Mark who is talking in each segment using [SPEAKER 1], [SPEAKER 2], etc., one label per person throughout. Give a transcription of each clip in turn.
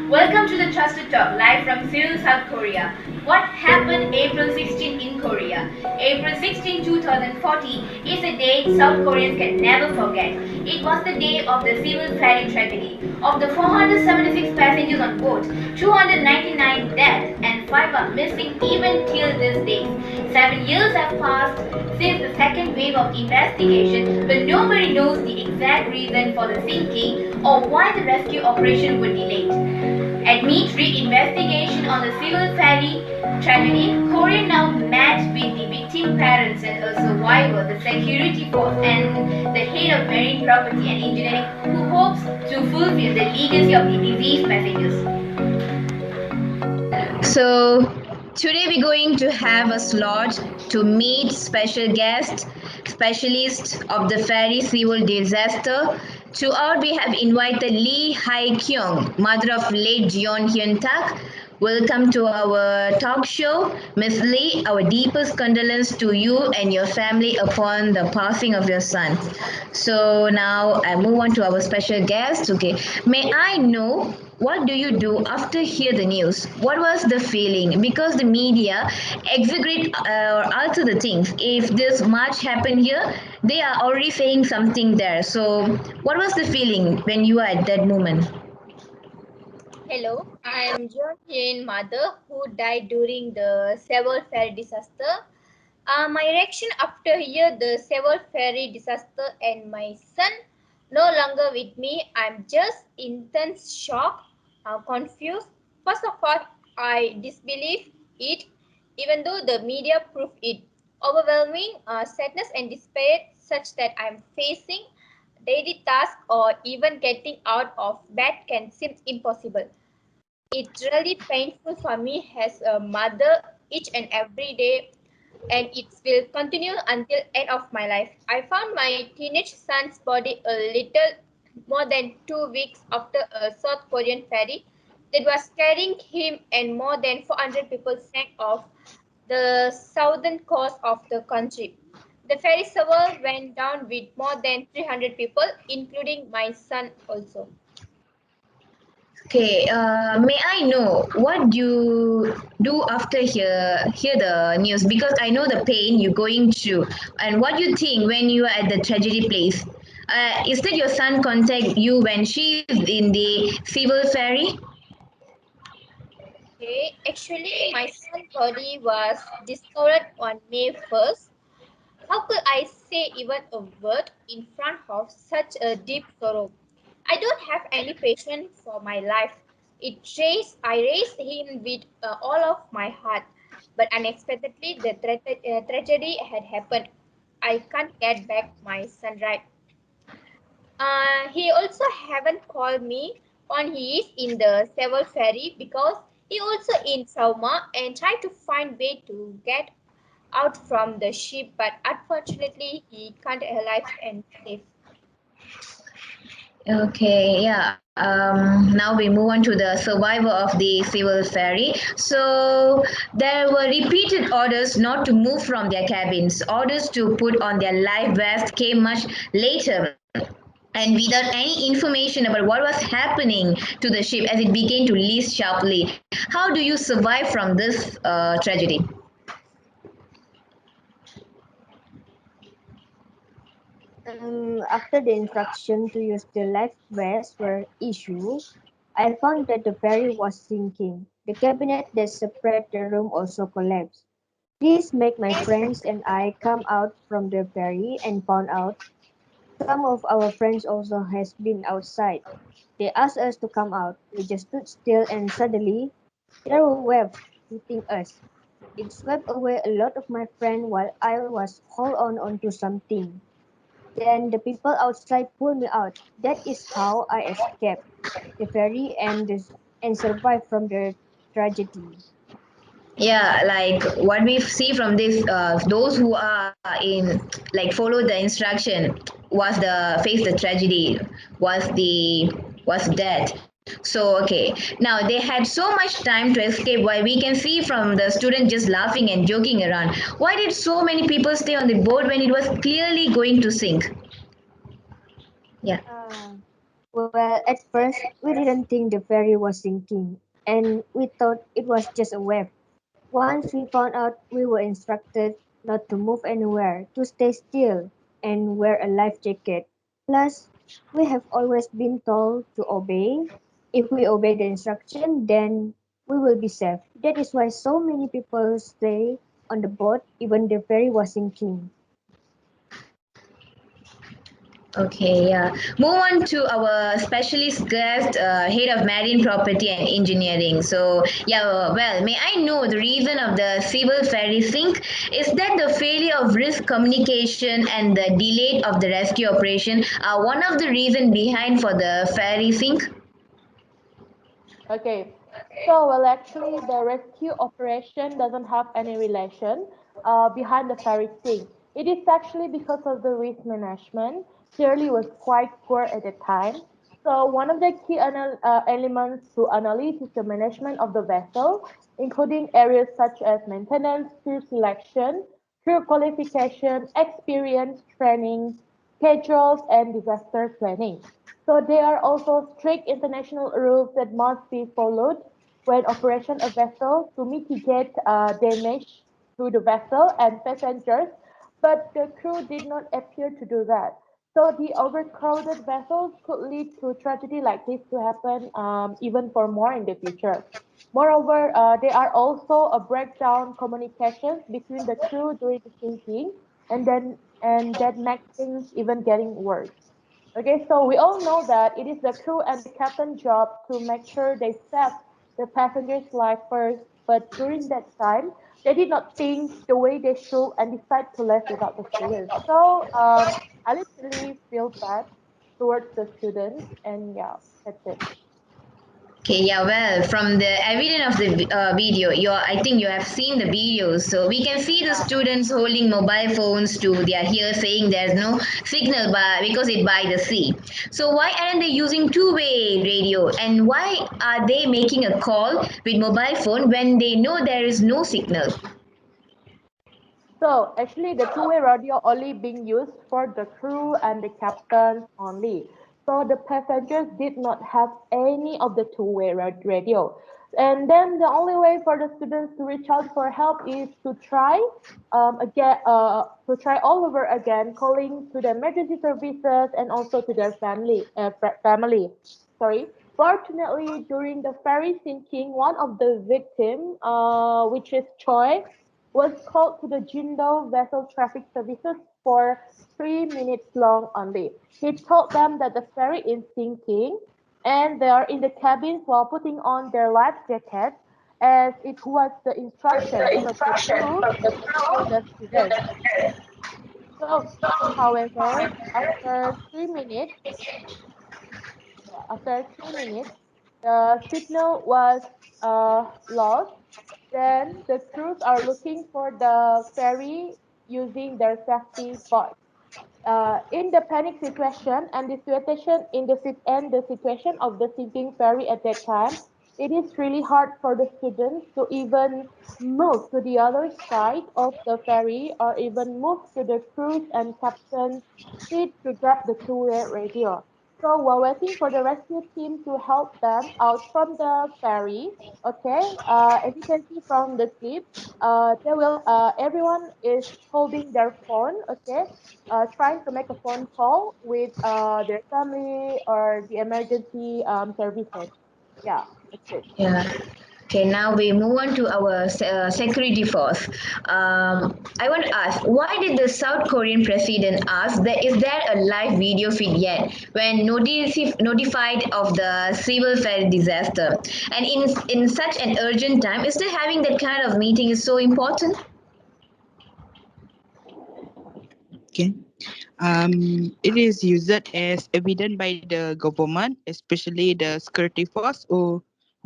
[SPEAKER 1] Welcome to the Trusted Talk, live from Seoul, South Korea. What happened April 16 in Korea? April 16, 2040 is a date South Koreans can never forget. It was the day of the Seoul ferry tragedy. Of the 476 passengers on board, 299 dead and 5 are missing even till this day. 7 years have passed since the second wave of investigation, but nobody knows the exact reason for the sinking or why the rescue operation was delayed. Amid re-investigation on the civil ferry tragedy, Korea now met with the victim parents and a survivor, the security force, and the head of marine property and engineering, who hopes to fulfill the legacy of the deceased passengers. So today we're going to have a slot to meet special guest, specialist of the ferry civil disaster. To our we have invited Lee Hai Kyung, mother of late Jeon Hyun Tak. Welcome to our talk show. Miss Lee, our deepest condolence to you and your family upon the passing of your son. So now I move on to our special guest. Okay, may I know what do you do after hear the news? What was the feeling? Because the media exaggerate or alter the things. If this much happened here, they are already saying something there. So what was the feeling when you were at that moment?
[SPEAKER 2] Hello, I am John Jane mother who died during the Sewol Ferry disaster. My reaction after hear the Sewol Ferry disaster and my son no longer with me, I'm just intense shock, confused. First of all, I disbelieve it, even though the media proved it. Overwhelming sadness and despair, such that I'm facing daily tasks or even getting out of bed can seem impossible. It's really painful for me as a mother each and every day, and it will continue until end of my life. I found my teenage son's body a little more than 2 weeks after a South Korean ferry that was carrying him and more than 400 people sank off the southern coast of the country. The ferry server went down with more than 300 people, including my son also.
[SPEAKER 1] Okay, may I know what you do after hear the news? Because I know the pain you're going through, and what you think when you are at the tragedy place. Is that your son contact you when she is in the civil ferry?
[SPEAKER 2] Okay, actually, my son's body was discovered on May 1st. How could I say even a word in front of such a deep sorrow? I don't have any patience for my life. I raised him with all of my heart, but unexpectedly the tragedy had happened. I can't get back my son right. He also haven't called me on he is in the Sevel ferry because he also in trauma and try to find way to get out from the ship, but unfortunately he can't alive and safe.
[SPEAKER 1] Okay, yeah. Now we move on to the survivor of the civil ferry. So there were repeated orders not to move from their cabins. Orders to put on their life vest came much later and without any information about what was happening to the ship as it began to leak sharply. How do you survive from this tragedy?
[SPEAKER 3] After the instruction to use the life vests were issued, I found that the ferry was sinking. The cabinet that separated the room also collapsed. This made my friends and I come out from the ferry and found out some of our friends also has been outside. They asked us to come out. We just stood still and suddenly there were waves hitting us. It swept away a lot of my friends while I was hold on onto something. Then the people outside pulled me out. That is how I escaped the ferry and survived from the tragedy.
[SPEAKER 1] Yeah, like what we see from this, those who are in like follow the instruction was the face the tragedy was the was dead. So okay, now they had so much time to escape. Why we can see from the student just laughing and joking around. Why did so many people stay on the boat when it was clearly going to sink? Yeah.
[SPEAKER 3] Uh, Well, at first, we didn't think the ferry was sinking, and we thought it was just a wave. Once we found out, we were instructed not to move anywhere, to stay still, and wear a life jacket. Plus, we have always been told to obey. If we obey the instruction, then we will be safe. That is why so many people stay on the boat even the ferry was sinking.
[SPEAKER 1] Okay, yeah. Move on to our specialist guest, head of marine property and engineering. So, yeah, well, may I know the reason of the civil ferry sink? Is that the failure of risk communication and the delay of the rescue operation are one of the reason behind for the ferry sink?
[SPEAKER 4] Okay, so well, actually, the rescue operation doesn't have any relation behind the ferry sink. It is actually because of the risk management. Clearly, was quite poor at the time. So one of the key elements to analyze is the management of the vessel, including areas such as maintenance, crew selection, crew qualification, experience, training, schedules, and disaster planning. So there are also strict international rules that must be followed when operation a vessel to mitigate damage to the vessel and passengers, but the crew did not appear to do that. So the overcrowded vessels could lead to tragedy like this to happen even for more in the future. Moreover, there are also a breakdown communications between the crew during the sinking, and that makes things even getting worse. Okay, so we all know that it is the crew and the captain job to make sure they save the passengers' life first. But during that time, they did not think the way they should and decide to leave without the students. So I literally feel bad towards the students, and yeah, that's it.
[SPEAKER 1] Okay, yeah, well, from the evidence of the video, I think you have seen the videos. So we can see the
[SPEAKER 4] Yeah.
[SPEAKER 1] students holding mobile phones to their here saying there's no signal because it by the sea. So why aren't they using two-way radio? And why are they making a call with mobile phone when they know there is no signal?
[SPEAKER 4] So actually, the two-way radio only being used for the crew and the captains only. So the passengers did not have any of the two-way radio. And then the only way for the students to reach out for help is to try to try all over again, calling to the emergency services and also to their family. Sorry. Fortunately, during the ferry sinking, one of the victim, which is Choi, was called to the Jindo Vessel Traffic Services for 3 minutes long only. He told them that the ferry is sinking and they are in the cabins while putting on their life jackets as it was the instruction from the crew to the students. So, however, after 3 minutes, the signal was lost. Then the crews are looking for the ferry using their safety boat. In the panic situation and the situation of the sinking ferry at that time, it is really hard for the students to even move to the other side of the ferry or even move to the crews and captain's seat to grab the two-way radio. So while waiting for the rescue team to help them out from the ferry, okay, as you can see from the clip, everyone is holding their phone, okay, trying to make a phone call with their family or the emergency services. Yeah, that's it.
[SPEAKER 1] Yeah. Okay, now we move on to our security force. I want to ask, why did the South Korean president ask that is there a live video feed yet when notified of the civil fare disaster? And in such an urgent time, is there having that kind of meeting is so important?
[SPEAKER 5] Okay. It is used as evident by the government, especially the security force,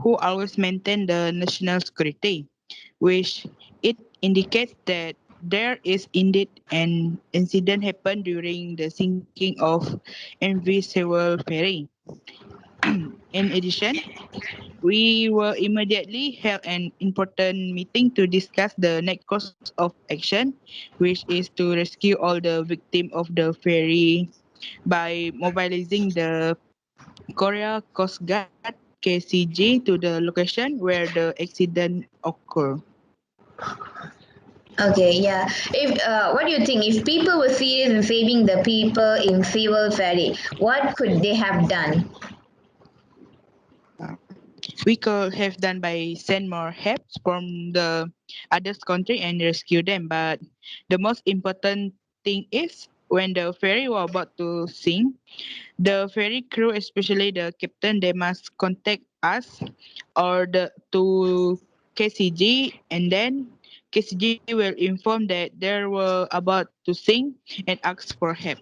[SPEAKER 5] who always maintain the national security, which it indicates that there is indeed an incident happened during the sinking of MV Sewol Ferry. In addition, we will immediately held an important meeting to discuss the next course of action, which is to rescue all the victims of the ferry by mobilizing the Korea Coast Guard KCG to the location where the accident occurred.
[SPEAKER 6] Okay, yeah. If what do you think? If people were serious in saving the people in Civil Ferry, what could they have done?
[SPEAKER 5] Uh, we could have done by send more help from the other country and rescue them. But the most important thing is when the ferry was about to sink, the ferry crew, especially the captain, they must contact us or the to KCG, and then KCG will inform that they were about to sink and ask for help.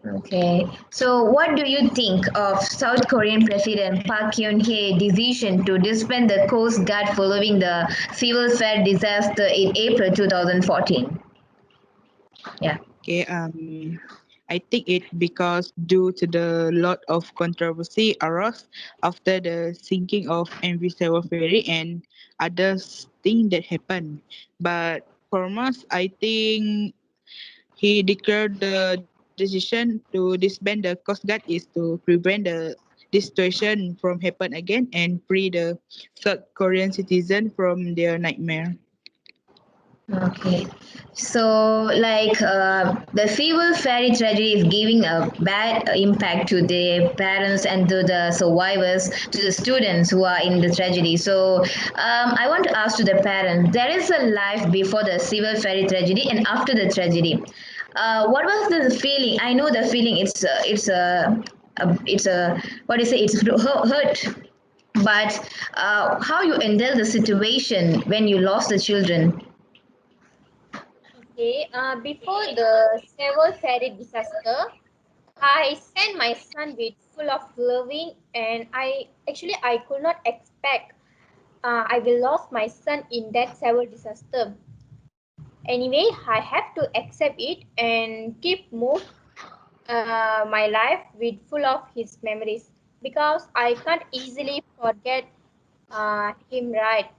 [SPEAKER 6] Okay. So, what do you think of South Korean President Park Geun-hye's decision to disband the Coast Guard following the Civil Fair disaster in April 2014? Yeah.
[SPEAKER 5] Okay, I think it because due to the lot of controversy arose after the sinking of MV Sewa Ferry and other things that happened. But for us, I think he declared the decision to disband the Coast Guard is to prevent this situation from happen again and free the South Korean citizen from their nightmare.
[SPEAKER 6] Okay. So, like the Civil Ferry tragedy is giving a bad impact to the parents and to the survivors, to the students who are in the tragedy. So, I want to ask to the parents: there is a life before the Civil Ferry tragedy and after the tragedy. What was the feeling? I know the feeling. It's a what is it? It's hurt. But how you handle the situation when you lost the children?
[SPEAKER 2] Okay, before the Seoul ferry disaster, I sent my son with full of loving, and I could not expect I will lost my son in that Seoul disaster. Anyway, I have to accept it and keep move my life with full of his memories because I can't easily forget him, right.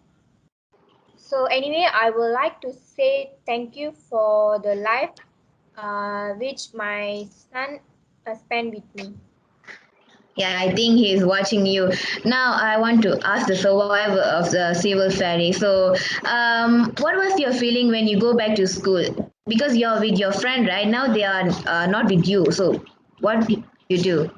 [SPEAKER 2] So anyway, I would like to say thank you for the life which my son spent with me.
[SPEAKER 6] Yeah, I think he's watching you. Now, I want to ask the survivor of the civil ferry. So, what was your feeling when you go back to school? Because you're with your friend right now, they are not with you. So, what did you do?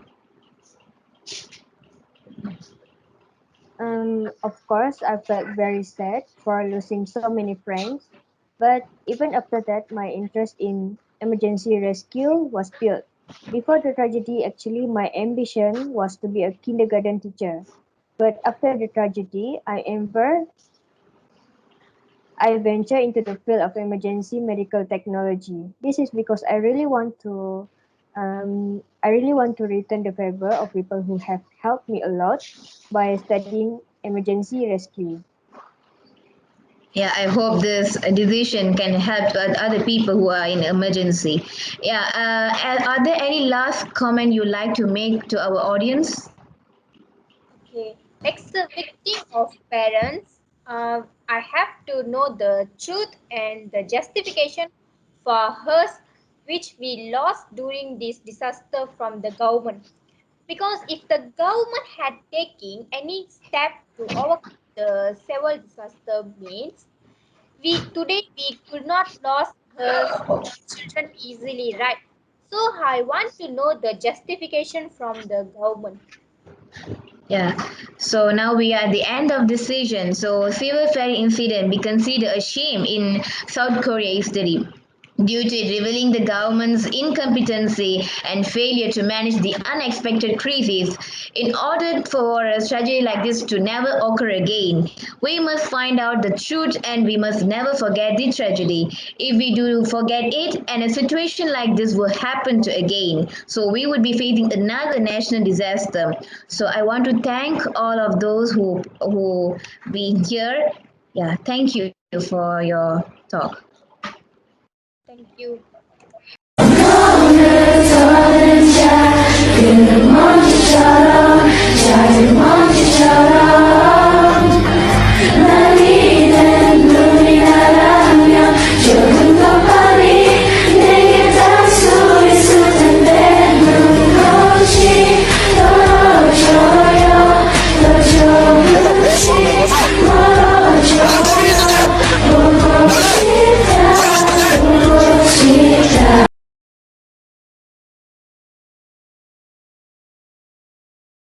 [SPEAKER 3] Of course, I felt very sad for losing so many friends, but even after that, my interest in emergency rescue was built. Before the tragedy, actually, my ambition was to be a kindergarten teacher. But after the tragedy, I venture into the field of emergency medical technology. This is because I really want to return the favor of people who have helped me a lot by studying emergency rescue.
[SPEAKER 6] Yeah, I hope this decision can help other people who are in emergency. Yeah, are there any last comment you like to make to our audience?
[SPEAKER 2] Okay, as a victim of parents, I have to know the truth and the justification for hers which we lost during this disaster from the government. Because if the government had taken any step to overcome the several disaster means we could not lose her children easily, right? So I want to know the justification from the government.
[SPEAKER 6] Yeah. So now we are at the end of this session. So civil ferry incident be considered a shame in South Korea history due to it revealing the government's incompetency and failure to manage the unexpected crises. In order for a tragedy like this to never occur again, we must find out the truth and we must never forget the tragedy. If we do forget it, and a situation like this will happen to again, so we would be facing another national disaster. So I want to thank all of those who been here. Yeah, thank you for your talk.
[SPEAKER 2] Thank you.
[SPEAKER 7] Good morning,